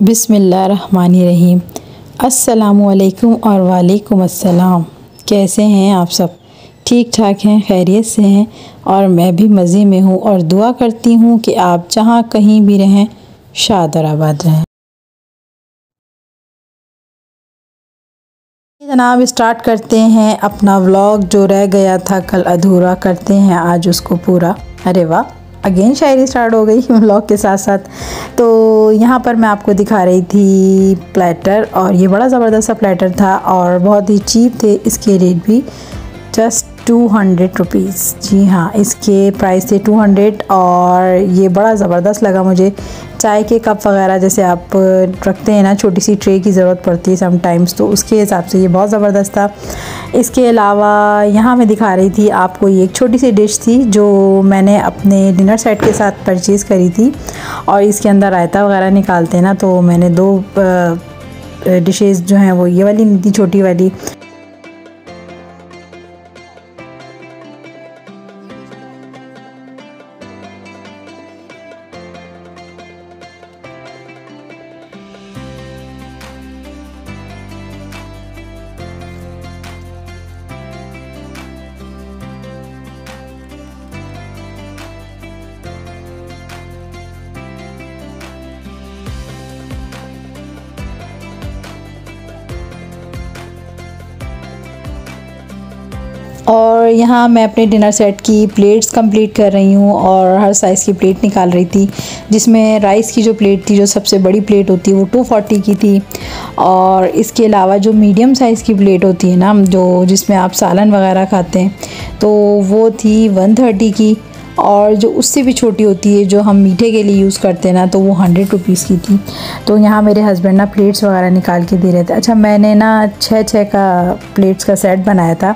बिस्मिल्लाहिर्रहमानिर्रहीम। अस्सलामुअलैकुम और वालेकुम अस्सलाम। कैसे हैं आप सब? ठीक ठाक हैं, खैरियत से हैं और मैं भी मज़े में हूँ और दुआ करती हूँ कि आप जहाँ कहीं भी रहें शाद और आबाद रहें। जनाब, स्टार्ट करते हैं अपना व्लॉग। जो रह गया था कल अधूरा, करते हैं आज उसको पूरा। अरे वाह, अगेन शायरी स्टार्ट हो गई व्लॉग के साथ साथ। तो यहाँ पर मैं आपको दिखा रही थी प्लेटर, और ये बड़ा ज़बरदस्त सा प्लेटर था और बहुत ही चीप थे। इसके रेट भी जस्ट 200 रुपीज़। जी हाँ, इसके प्राइस थे 200 और ये बड़ा ज़बरदस्त लगा मुझे। चाय के कप वगैरह जैसे आप रखते हैं ना, छोटी सी ट्रे की ज़रूरत पड़ती है समटाइम्स, तो उसके हिसाब से ये बहुत ज़बरदस्त था। इसके अलावा यहाँ मैं दिखा रही थी आपको, ये एक छोटी सी डिश थी जो मैंने अपने डिनर सेट के साथ परचेज़ करी थी। और इसके अंदर रायता वगैरह निकालते हैं ना, तो मैंने दो डिशेज़ जो हैं वो ये वाली ली थी, छोटी वाली। और यहाँ मैं अपने डिनर सेट की प्लेट्स कंप्लीट कर रही हूँ और हर साइज़ की प्लेट निकाल रही थी। जिसमें राइस की जो प्लेट थी, जो सबसे बड़ी प्लेट होती है, वो 240 की थी। और इसके अलावा जो मीडियम साइज़ की प्लेट होती है ना, जो जिसमें आप सालन वगैरह खाते हैं, तो वो थी 130 की। और जो उससे भी छोटी होती है, जो हम मीठे के लिए यूज़ करते हैं ना, तो वो 100 रुपीज़ की थी। तो यहाँ मेरे हस्बैंड ना प्लेट्स वगैरह निकाल के दे रहे थे। अच्छा, मैंने ना 6 का प्लेट्स का सेट बनाया था,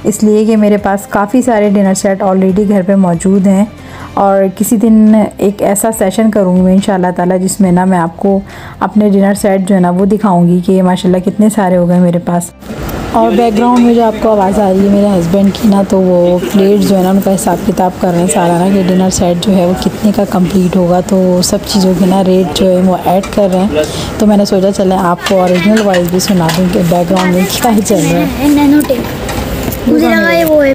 इसलिए कि मेरे पास काफ़ी सारे डिनर सेट ऑलरेडी घर पे मौजूद हैं। और किसी दिन एक ऐसा सेशन करूँगी मैं इंशाल्लाह ताला, जिसमें ना मैं आपको अपने डिनर सेट जो है ना वो दिखाऊँगी कि माशाल्लाह कितने सारे हो गए मेरे पास। और बैकग्राउंड में जो आपको आवाज़ आ रही है मेरे हस्बैंड की ना, तो वो प्लेट्स जो है ना उनका हिसाब किताब कर रहे हैं सारा ना, कि डिनर सेट जो है वो कितने का कंप्लीट होगा। तो सब चीज़ों के ना रेट जो है वो ऐड कर रहे हैं। तो मैंने सोचा चलें आपको ओरिजिनल वॉइस भी सुना दूँ कि बैकग्राउंड में क्या चल रहा है। मुझे लगा ये वो है।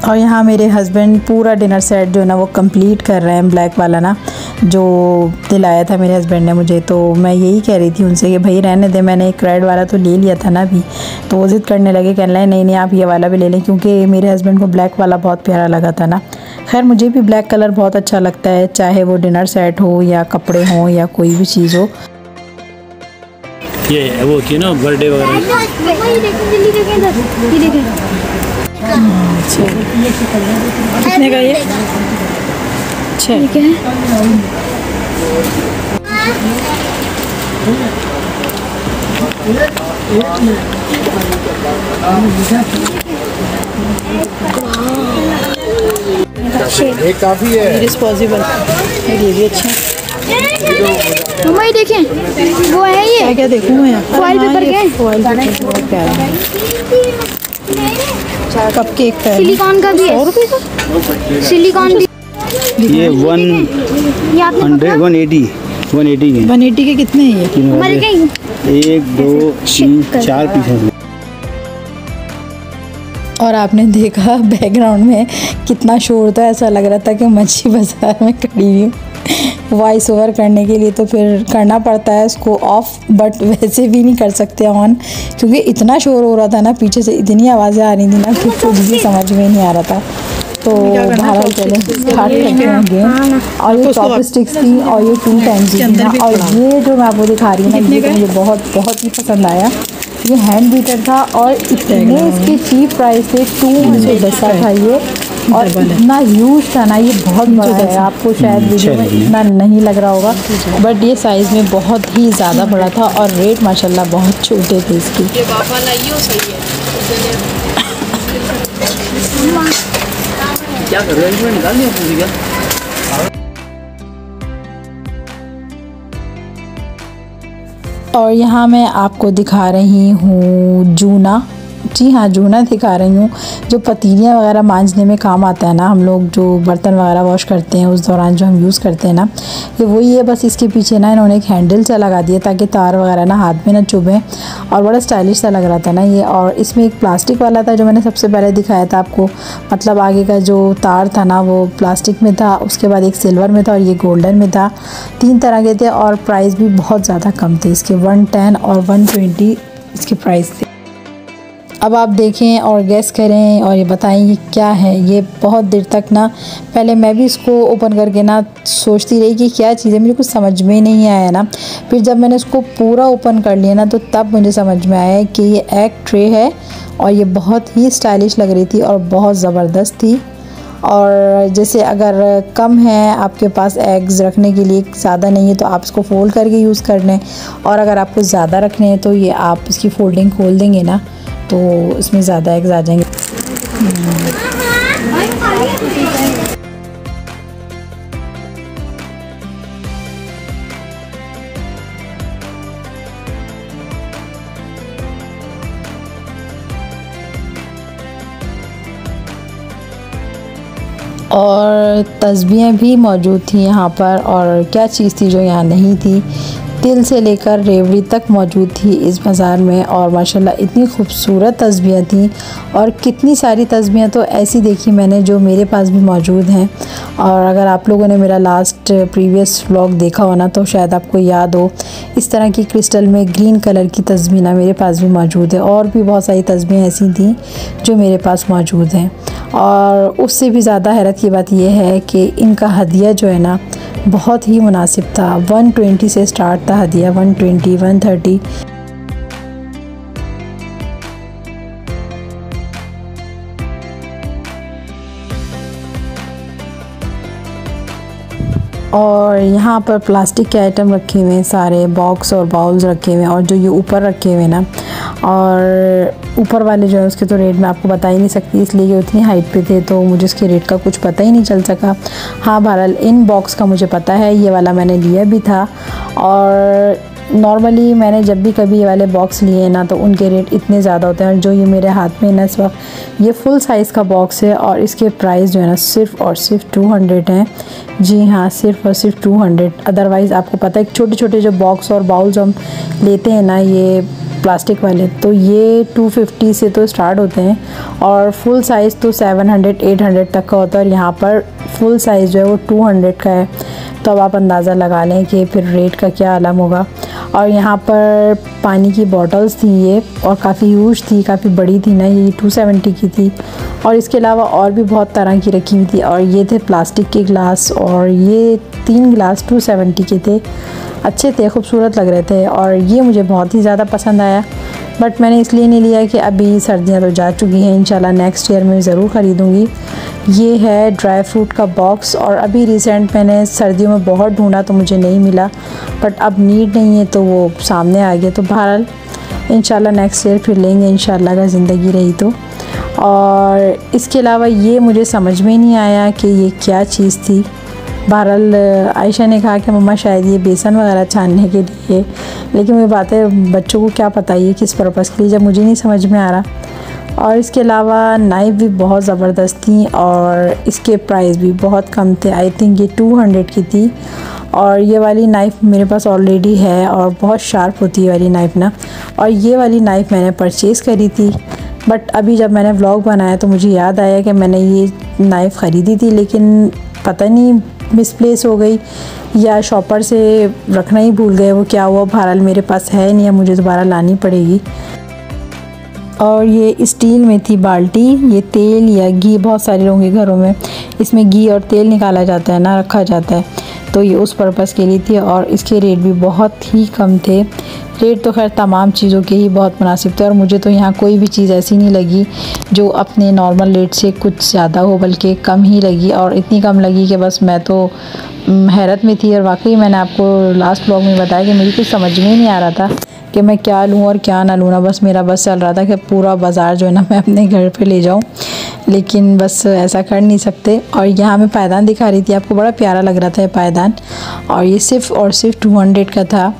और यहाँ मेरे हस्बैंड पूरा डिनर सेट जो है ना वो कंप्लीट कर रहे हैं, ब्लैक वाला ना, जो दिलाया था मेरे हस्बैंड ने मुझे। तो मैं यही कह रही थी उनसे कि भाई रहने दे, मैंने एक रेड वाला तो ले लिया था ना अभी। तो वो ज़िद करने लगे, कहने लगे नहीं आप ये वाला भी ले लें, क्योंकि मेरे हस्बैंड को ब्लैक वाला बहुत प्यारा लगा था ना। खैर, मुझे भी ब्लैक कलर बहुत अच्छा लगता है, चाहे वो डिनर सेट हो या कपड़े हों या कोई भी चीज़ हो। ये वो होती है ना बर्थडे वगैरह। कितने का ये? ठीक है। एक काफी है। डिस्पोजेबल, ये भी अच्छा है। मम्मा ये देखें, वो है ये। क्या देखूँ मैं? फॉइल पेपर के। फॉइल पेपर बहुत प्यारा है। कप केक का है, सिलिकॉन का भी है। 100 रुपये का सिलिकॉन भी। ये 180 के 180 के कितने हैं ये? हमारे क्या 1 2 3 4 पीस हैं। और आपने देखा बैकग्राउंड में कितना शोर था, ऐसा लग रहा था कि मच्छी बाज़ार में खड़ी हुई हूँ। वॉइस ओवर करने के लिए तो फिर करना पड़ता है उसको ऑफ, बट वैसे भी नहीं कर सकते ऑन, क्योंकि इतना शोर हो रहा था ना, पीछे से इतनी आवाज़ें आ रही थी ना कि कुछ भी समझ में नहीं आ रहा था। तो बहरहाल चलें स्टार्ट करते हैं गेम। और ये चॉपस्टिक्स थी और ये 2 टाइम्स थी ना। और ये जो मैं आपको दिखा रही हूँ ना, ये तो मुझे बहुत ही पसंद आया। ये हैंड बीटर था और इतने इसके चीप प्राइस थे, 210 का था ये। और इतना ह्यूज था ना, ये बहुत बड़ा है। आपको शायद वीडियो में इतना नहीं लग रहा होगा, बट ये साइज़ में बहुत ही ज़्यादा बड़ा था और रेट माशाल्लाह बहुत छोटे थे इसकी। क्या कर रहे हो, इसमें निकाल दिया पूरी क्या? और यहाँ मैं आपको दिखा रही हूँ जूना। जी हाँ, जूना दिखा रही हूँ, जो पतीलियाँ वगैरह मांजने में काम आता है ना, हम लोग जो बर्तन वगैरह वॉश करते हैं उस दौरान जो हम यूज़ करते हैं ना, ये वही है। बस इसके पीछे ना इन्होंने एक हैंडल सा लगा दिया ताकि तार वगैरह ना हाथ में ना चुभें, और बड़ा स्टाइलिश सा लग रहा था ना ये। और इसमें एक प्लास्टिक वाला था जो मैंने सबसे पहले दिखाया था आपको, मतलब आगे का जो तार था ना वो प्लास्टिक में था, उसके बाद एक सिल्वर में था और ये गोल्डन में था। 3 तरह के थे और प्राइस भी बहुत ज़्यादा कम थे इसके, 110 और 120 इसके प्राइस थे। अब आप देखें और गैस करें और ये बताएं ये क्या है। ये बहुत देर तक ना, पहले मैं भी इसको ओपन करके ना सोचती रही कि क्या चीज़ है, मुझे कुछ समझ में नहीं आया ना। फिर जब मैंने इसको पूरा ओपन कर लिया ना, तो तब मुझे समझ में आया कि ये एग ट्रे है, और ये बहुत ही स्टाइलिश लग रही थी और बहुत ज़बरदस्त थी। और जैसे अगर कम है आपके पास एग्स रखने के लिए, ज़्यादा नहीं है, तो आप इसको फोल्ड करके यूज़ कर लें, और अगर आपको ज़्यादा रखने हैं तो ये आप इसकी फोल्डिंग खोल देंगे ना, तो इसमें ज़्यादा एग्स आ जाएंगे। और तस्बीहें भी मौजूद थी यहाँ पर, और क्या चीज़ थी जो यहाँ नहीं थी, तिल से लेकर रेवड़ी तक मौजूद थी इस बाज़ार में। और माशाल्लाह इतनी खूबसूरत तस्बीहें थी, और कितनी सारी तस्बीहें तो ऐसी देखी मैंने जो मेरे पास भी मौजूद हैं। और अगर आप लोगों ने मेरा लास्ट प्रीवियस व्लॉग देखा हो ना, तो शायद आपको याद हो, इस तरह की क्रिस्टल में ग्रीन कलर की तस्बीह ना मेरे पास भी मौजूद है, और भी बहुत सारी तस्बीहें ऐसी थी जो मेरे पास मौजूद हैं। और उससे भी ज़्यादा हैरत की बात यह है कि इनका हदिया जो है ना बहुत ही मुनासिब था। 120 से स्टार्ट था हदिया, 120, 130। और यहाँ पर प्लास्टिक के आइटम रखे हुए हैं, सारे बॉक्स और बाउल्स रखे हुए हैं, और जो ये ऊपर रखे हुए हैं ना, और ऊपर वाले जो है उसके तो रेट मैं आपको बता ही नहीं सकती, इसलिए ये उतनी हाइट पे थे तो मुझे इसके रेट का कुछ पता ही नहीं चल सका। हाँ, बहरहाल इन बॉक्स का मुझे पता है, ये वाला मैंने लिया भी था। और नॉर्मली मैंने जब भी कभी ये वाले बॉक्स लिए ना, तो उनके रेट इतने ज़्यादा होते हैं। और जो ये मेरे हाथ में ना इस वक्त, ये फुल साइज़ का बॉक्स है, और इसके प्राइस जो है ना सिर्फ़ और सिर्फ 200 हैं। जी हाँ, सिर्फ़ और सिर्फ 200। अदरवाइज़ आपको पता है छोटे छोटे जो बॉक्स और बाउल्स हम लेते हैं ना, ये प्लास्टिक वाले, तो ये 250 से तो स्टार्ट होते हैं, और फुल साइज़ तो 700, 800 तक का होता है। और यहाँ पर फुल साइज़ जो है वो 200 का है, तो अब आप अंदाज़ा लगा लें कि फिर रेट का क्या आलम होगा। और यहाँ पर पानी की बॉटल्स थी ये, और काफ़ी यूज थी, काफ़ी बड़ी थी ना, ये 270 की थी। और इसके अलावा और भी बहुत तरह की रखी हुई थी। और ये थे प्लास्टिक के गिलास, और ये 3 गिलास 270 के थे, अच्छे थे, खूबसूरत लग रहे थे, और ये मुझे बहुत ही ज़्यादा पसंद आया। बट मैंने इसलिए नहीं लिया कि अभी सर्दियाँ तो जा चुकी हैं, इंशाल्लाह नेक्स्ट ईयर में ज़रूर ख़रीदूँगी। ये है ड्राई फ्रूट का बॉक्स, और अभी रिसेंट मैंने सर्दियों में बहुत ढूंढा तो मुझे नहीं मिला, बट अब नीड नहीं है तो वो सामने आ गया। तो बहरहाल इंशाल्लाह नेक्स्ट ईयर फिर लेंगे, इंशाल्लाह अगर ज़िंदगी रही तो। और इसके अलावा ये मुझे समझ में नहीं आया कि ये क्या चीज़ थी। बहरहाल आयशा ने कहा कि मम्मा शायद ये बेसन वगैरह छानने के लिए, लेकिन वो बात है बच्चों को क्या पता ये किस पर्पज़ के लिए, जब मुझे नहीं समझ में आ रहा। और इसके अलावा नाइफ़ भी बहुत ज़बरदस्त थी, और इसके प्राइस भी बहुत कम थे। आई थिंक ये 200 की थी, और ये वाली नाइफ़ मेरे पास ऑलरेडी है, और बहुत शार्प होती है वाली नाइफ़ ना। और ये वाली नाइफ़ मैंने परचेज़ करी थी, बट अभी जब मैंने व्लॉग बनाया तो मुझे याद आया कि मैंने ये नाइफ़ ख़रीदी थी, लेकिन पता नहीं मिसप्लेस हो गई या शॉपर से रखना ही भूल गए, वो क्या हुआ। बहरहाल मेरे पास है नहीं, मुझे दोबारा लानी पड़ेगी। और ये स्टील में थी बाल्टी, ये तेल या घी, बहुत सारे लोगों के घरों में इसमें घी और तेल निकाला जाता है ना, रखा जाता है, तो ये उस पर्पज़ के लिए थी। और इसके रेट भी बहुत ही कम थे। रेट तो खैर तमाम चीज़ों के ही बहुत मुनासिब थे, और मुझे तो यहाँ कोई भी चीज़ ऐसी नहीं लगी जो अपने नॉर्मल रेट से कुछ ज़्यादा हो, बल्कि कम ही लगी। और इतनी कम लगी कि बस मैं तो हैरत में थी। और वाकई मैंने आपको लास्ट व्लॉग में बताया कि मुझे कुछ समझ में ही नहीं आ रहा था कि मैं क्या लूँ और क्या ना लूँ ना। बस मेरा बस चल रहा था कि पूरा बाज़ार जो है ना मैं अपने घर पे ले जाऊँ, लेकिन बस ऐसा कर नहीं सकते। और यहाँ मैं पायदान दिखा रही थी आपको, बड़ा प्यारा लग रहा था ये पायदान, और ये सिर्फ़ और सिर्फ 200 का था।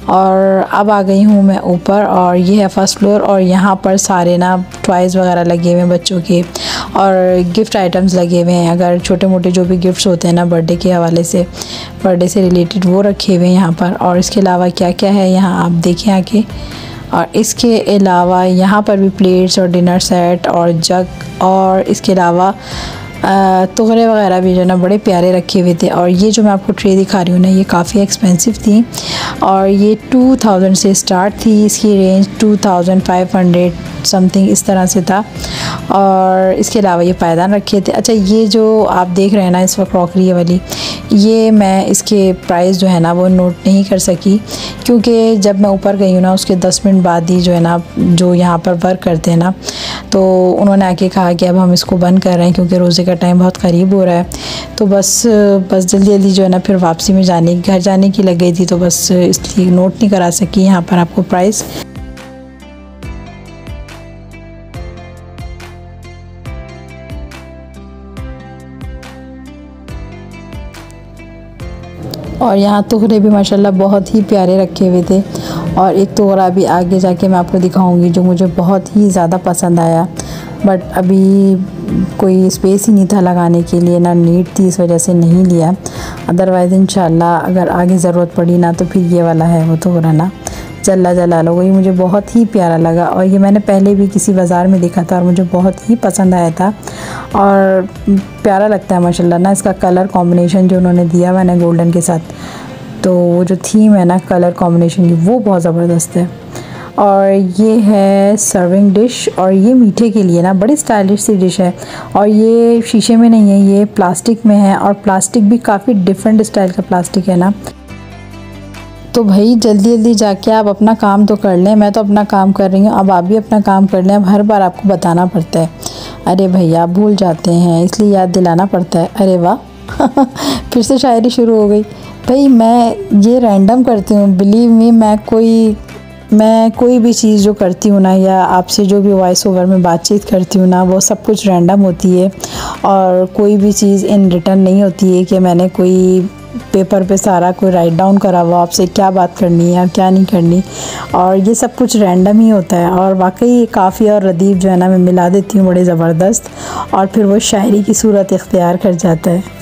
और अब आ गई हूँ मैं ऊपर, और ये है फर्स्ट फ्लोर। और यहाँ पर सारे ना टॉयज़ वगैरह लगे हुए हैं बच्चों के, और गिफ्ट आइटम्स लगे हुए हैं। अगर छोटे मोटे जो भी गिफ्ट्स होते हैं ना बर्थडे के हवाले से, बर्थडे से रिलेटेड, वो रखे हुए हैं यहाँ पर। और इसके अलावा क्या क्या है यहाँ आप देखें आके। और इसके अलावा यहाँ पर भी प्लेट्स और डिनर सेट और जग, और इसके अलावा तोहरे वगैरह भी जो है ना बड़े प्यारे रखे हुए थे। और ये जो मैं आपको ट्रे दिखा रही हूँ ना, ये काफ़ी एक्सपेंसिव थी, और ये 2000 से स्टार्ट थी। इसकी रेंज 2500 समथिंग इस तरह से था। और इसके अलावा ये पायदान रखे थे। अच्छा, ये जो आप देख रहे हैं ना इस वक्त क्रॉकरी वाली, ये मैं इसके प्राइस जो है ना वो नोट नहीं कर सकी, क्योंकि जब मैं ऊपर गई हूँ ना उसके 10 मिनट बाद ही जो है ना, जो यहाँ पर वर्क करते हैं ना, तो उन्होंने आके कहा कि अब हम इसको बंद कर रहे हैं क्योंकि रोज़े का टाइम बहुत क़रीब हो रहा है। तो बस जल्दी जल्दी जो है ना फिर वापसी में घर जाने की लग गई थी, तो बस इसलिए नोट नहीं करा सकी यहाँ पर आपको प्राइस। और यहाँ तोहरे भी माशाल्लाह बहुत ही प्यारे रखे हुए थे। और एक तोहरा भी आगे जाके मैं आपको दिखाऊंगी जो मुझे बहुत ही ज़्यादा पसंद आया, बट अभी कोई स्पेस ही नहीं था लगाने के लिए, ना नीड थी, इस वजह से नहीं लिया। अदरवाइज़ इंशाल्लाह अगर आगे ज़रूरत पड़ी ना तो फिर ये वाला है वो तोहरा ना, जल्ला जलालो, वही मुझे बहुत ही प्यारा लगा। और ये मैंने पहले भी किसी बाज़ार में देखा था और मुझे बहुत ही पसंद आया था, और प्यारा लगता है माशाल्लाह ना इसका कलर कॉम्बिनेशन जो उन्होंने दिया हुआ है गोल्डन के साथ। तो वो जो थीम है ना कलर कॉम्बिनेशन की, वो बहुत ज़बरदस्त है। और ये है सर्विंग डिश, और ये मीठे के लिए ना बड़ी स्टाइलिश सी डिश है। और ये शीशे में नहीं है, ये प्लास्टिक में है, और प्लास्टिक भी काफ़ी डिफरेंट स्टाइल का प्लास्टिक है ना। तो भाई जल्दी जल्दी जाके आप अपना काम तो कर लें, मैं तो अपना काम कर रही हूँ, अब आप भी अपना काम कर लें। अब हर बार आपको बताना पड़ता है, अरे भैया आप भूल जाते हैं, इसलिए याद दिलाना पड़ता है। अरे वाह फिर से शायरी शुरू हो गई। भाई मैं ये रैंडम करती हूँ, बिलीव मी, मैं कोई भी चीज़ जो करती हूँ ना, या आपसे जो भी वॉइस ओवर में बातचीत करती हूँ ना, वो सब कुछ रैंडम होती है। और कोई भी चीज़ इन रिटर्न नहीं होती है कि मैंने कोई पेपर पे सारा कोई राइट डाउन करा हुआ आपसे क्या बात करनी है और क्या नहीं करनी, और ये सब कुछ रैंडम ही होता है। और वाकई काफ़ी और रदीफ जो है ना मैं मिला देती हूँ बड़े ज़बरदस्त, और फिर वो शायरी की सूरत इख्तियार कर जाता है।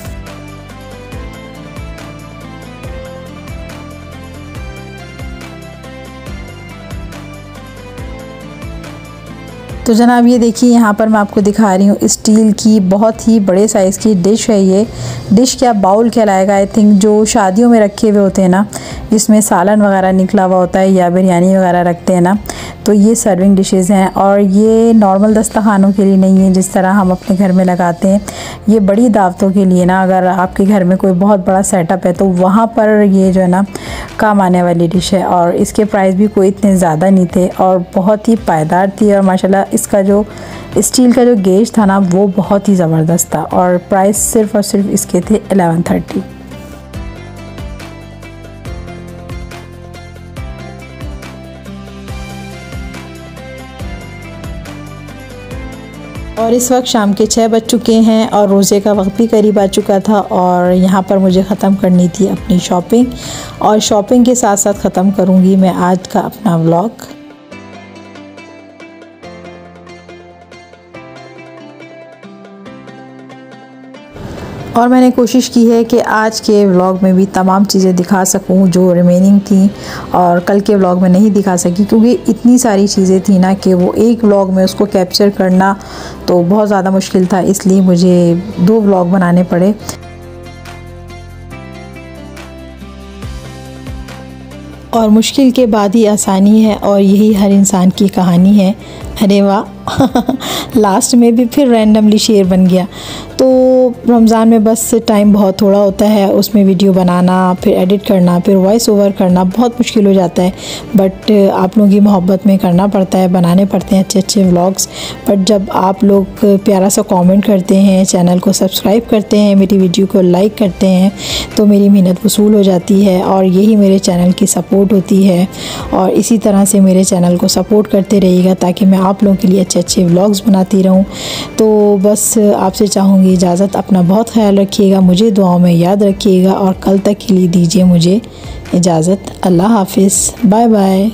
तो जनाब ये देखिए यहाँ पर मैं आपको दिखा रही हूँ स्टील की बहुत ही बड़े साइज़ की डिश है। ये डिश क्या बाउल कहलाएगा आई थिंक, जो शादियों में रखे हुए होते हैं ना, जिसमें सालन वगैरह निकला हुआ होता है या बिरयानी वगैरह रखते हैं ना, तो ये सर्विंग डिशेज़ हैं। और ये नॉर्मल दस्तखानों के लिए नहीं है जिस तरह हम अपने घर में लगाते हैं, ये बड़ी दावतों के लिए ना, अगर आपके घर में कोई बहुत बड़ा सेटअप है तो वहाँ पर ये जो है ना काम आने वाली डिश है। और इसके प्राइस भी कोई इतने ज़्यादा नहीं थे और बहुत ही पायदार थी, और माशाल्लाह इसका जो स्टील का जो गेज था ना वो बहुत ही ज़बरदस्त था। और प्राइस सिर्फ़ और सिर्फ इसके थे 1130। और इस वक्त शाम के 6 बज चुके हैं और रोज़े का वक्त भी करीब आ चुका था, और यहाँ पर मुझे ख़त्म करनी थी अपनी शॉपिंग, और शॉपिंग के साथ साथ ख़त्म करूँगी मैं आज का अपना व्लॉग। और मैंने कोशिश की है कि आज के व्लॉग में भी तमाम चीज़ें दिखा सकूं जो रिमेनिंग थी और कल के व्लॉग में नहीं दिखा सकी, क्योंकि इतनी सारी चीज़ें थी ना कि वो एक व्लॉग में उसको कैप्चर करना तो बहुत ज़्यादा मुश्किल था, इसलिए मुझे 2 व्लॉग बनाने पड़े। और मुश्किल के बाद ही आसानी है, और यही हर इंसान की कहानी है। अरे वाह लास्ट में भी फिर रैंडमली शेर बन गया। तो रमज़ान में बस टाइम बहुत थोड़ा होता है, उसमें वीडियो बनाना, फिर एडिट करना, फिर वॉइस ओवर करना बहुत मुश्किल हो जाता है, बट आप लोगों की मोहब्बत में करना पड़ता है, बनाने पड़ते हैं अच्छे अच्छे व्लॉग्स। बट जब आप लोग प्यारा सा कमेंट करते हैं, चैनल को सब्सक्राइब करते हैं, मेरी वीडियो को लाइक करते हैं, तो मेरी मेहनत वसूल हो जाती है, और यही मेरे चैनल की सपोर्ट होती है। और इसी तरह से मेरे चैनल को सपोर्ट करते रहिएगा ताकि मैं आप लोगों के लिए अच्छे अच्छे व्लॉग्स बनाती रहूँ। तो बस आपसे चाहूँगी इजाज़त, अपना बहुत ख्याल रखिएगा, मुझे दुआओं में याद रखिएगा और कल तक के लिए दीजिए मुझे इजाज़त। अल्लाह हाफिज़, बाय बाय।